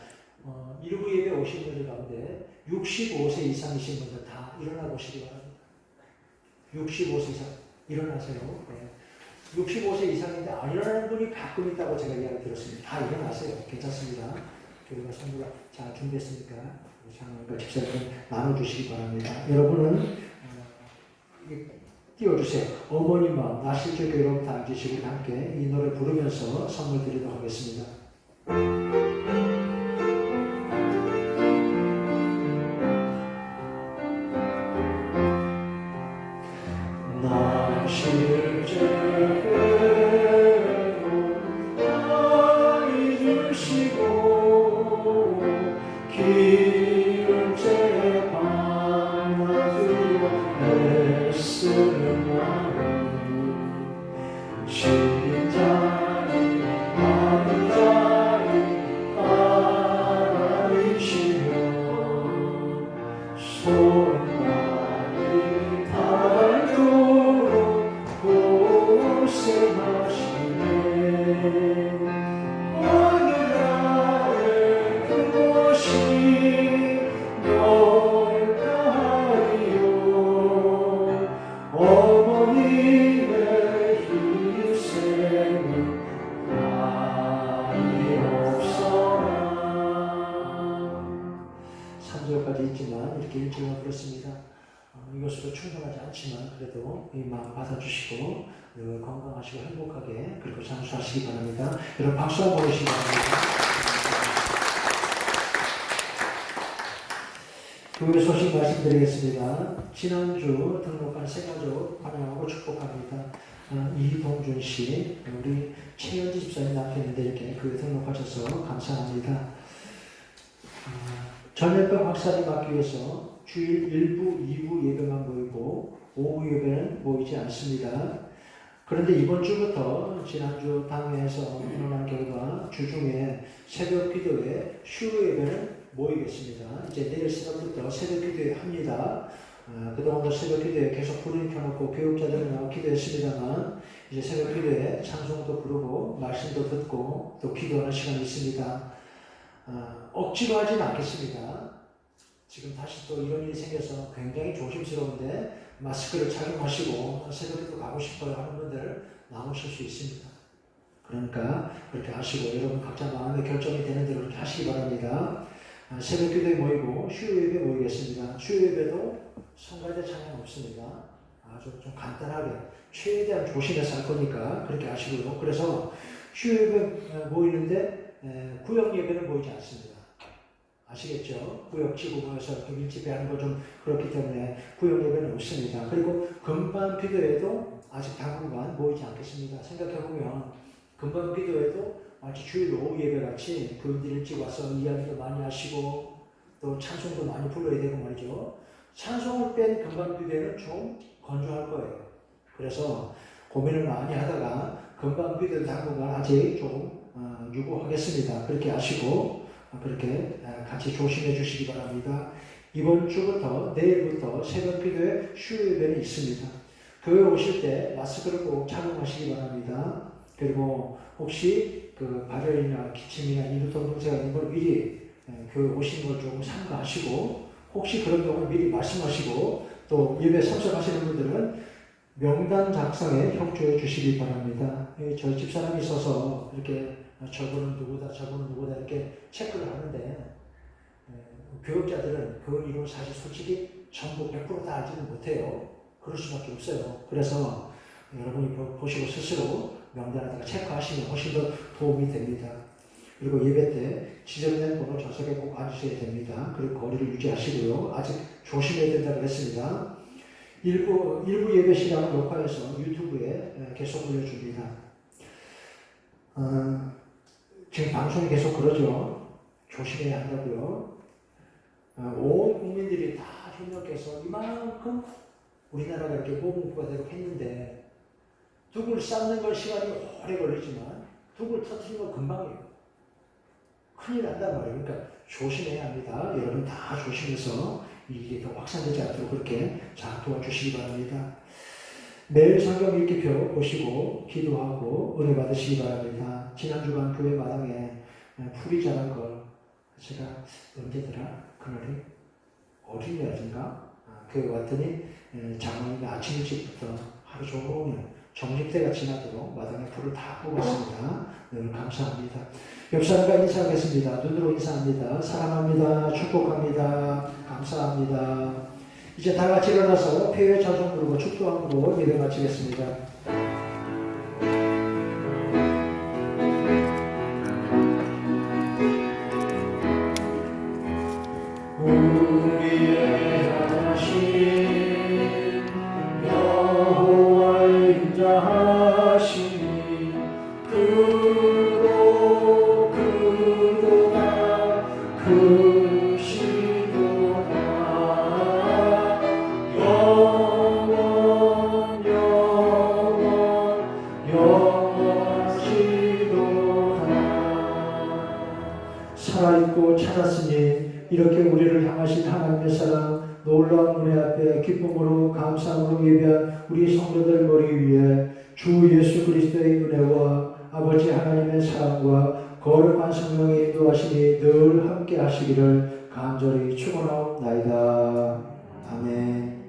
일부 예배 오신 분들 가운데 65세 이상이신 분들 다 일어나 보시기 바랍니다. 65세 이상 일어나세요. 네. 65세 이상인데 안 일어나는 분이 가끔 있다고 제가 이야기 들었습니다. 다 일어나세요. 괜찮습니다. 교회가 선물 잘 준비했으니까 장로님과 집사님 나눠주시기 바랍니다. 여러분은 띄워주세요. 어머니 마음 나실주 교회 여러분 다 앉으시고 함께 이 노래 부르면서 선물 드리도록 하겠습니다. 이것으로 충분하지 않지만 그래도 이 마음 받아주시고 늘 건강하시고 행복하게 그리고 장수하시기 바랍니다. 여러분 박수 한번 보내시기 바랍니다. 교회 소식 말씀드리겠습니다. 지난주 등록한 세 가족 환영하고 축복합니다. 이동준 씨, 우리 최현지 집사님 남편인데 이렇게 교회 등록하셔서 감사합니다. 전염병 확산을 막기 위해서 주일 1부, 2부 예배만 모이고 오후 예배는 모이지 않습니다. 그런데 이번 주부터 지난주 당회에서 의논한 결과 주중에 새벽 기도회 슈로 예배는 모이겠습니다. 이제 내일 새벽부터 새벽 기도회 합니다. 그동안도 새벽 기도회 계속 불을 켜놓고 교육자들은 나와 기도했습니다만 이제 새벽 기도회 찬송도 부르고 말씀도 듣고 또 기도하는 시간이 있습니다. 억지로 하지는 않겠습니다. 지금 다시 또 이런 일이 생겨서 굉장히 조심스러운데 마스크를 착용하시고 새벽에도 가고 싶어요 하는 분들 나오실 수 있습니다. 그러니까 그렇게 하시고 여러분 각자 마음의 결정이 되는 대로 그렇게 하시기 바랍니다. 새벽 기도에 모이고 수요 예배 모이겠습니다. 수요 예배도 성가대 찬양 없습니다. 아주 좀 간단하게 최대한 조심해서 할 거니까 그렇게 하시고요. 그래서 수요 예배 모이는데 구역 예배는 모이지 않습니다. 아시겠죠? 구역 지구 모여서 이렇게 밀집하는 거 좀 그렇기 때문에 구역 예배는 없습니다. 그리고 금방 기도회도 아직 당분간 모이지 않겠습니다. 생각해보면 금방 기도회도 마치 주일 오후 예배 같이 부인들이 일찍 와서 이야기도 많이 하시고 또 찬송도 많이 불러야 되고 말이죠. 찬송을 뺀 금방 기도회는 좀 건조할 거예요. 그래서 고민을 많이 하다가 금방 기도회 당분간 아직 좀 유보하겠습니다. 그렇게 하시고 그렇게 같이 조심해 주시기 바랍니다. 이번 주부터 내일부터 새벽 기도에 수요 예배는 있습니다. 교회 오실 때 마스크를 꼭 착용하시기 바랍니다. 그리고 혹시 그 발열이나 기침이나 인후통 증세가 있는 걸 미리 교회 오신 걸 조금 삼가하시고 혹시 그런 경우는 미리 말씀하시고 또 예배 참석하시는 분들은 명단 작성에 협조해 주시기 바랍니다. 저희 집사람이 있어서 이렇게 저분은 누구다, 저분은 누구다 이렇게 체크를 하는데 교육자들은 그 이론 사실 솔직히 전부 100%다 알지는 못해요. 그럴 수밖에 없어요. 그래서 여러분이 보시고 스스로 명단에다가 체크하시면 훨씬 더 도움이 됩니다. 그리고 예배 때 지정된 번호 좌석에 꼭 앉으셔야 됩니다. 그리고 거리를 유지하시고요. 아직 조심해야 된다고 했습니다. 일부 예배 시간을 녹화해서 유튜브에 계속 올려줍니다. 지금 방송이 계속 그러죠. 조심해야 한다고요. 온 국민들이 다 협력해서 이만큼 우리나라가 이렇게 보건부가 되고 했는데 독을 쌓는 건 시간이 오래 걸리지만 독을 터뜨리는 건 금방이에요. 큰일 난단 말이에요. 그러니까 조심해야 합니다. 여러분 다 조심해서 이게 더 확산되지 않도록 그렇게 잘 도와주시기 바랍니다. 매일 성경 읽기표 보시고 기도하고 은혜 받으시기 바랍니다. 지난 주간 교회 마당에 풀이 자란 걸 제가 언제더라? 그날이 어린이날인가? 교회 왔더니 장로님이 아침 일찍부터 하루 종일 정직대가 지나도록 마당에 풀을 다 뽑았습니다. 늘 감사합니다. 옆 사람과 인사하겠습니다. 눈으로 인사합니다. 사랑합니다. 축복합니다. 감사합니다. 이제 다 같이 일어나서 폐회 찬송 부르고 축도하고 예배 마치겠습니다. 우리의 하나님 여호와의 인자하시니 그도다 크시도다 영원하시도다. 살아있고 찾았으니 이렇게 우리를 향하신 하나님의 사랑 놀라운 은혜 앞에 기쁨으로 감사함으로 예배한 우리 성도들 머리 위에 주 예수 그리스도의 은혜와 아버지 하나님의 사랑과 거룩한 성령의 인도하심이 늘 함께 하시기를 간절히 축원하옵나이다. 아멘.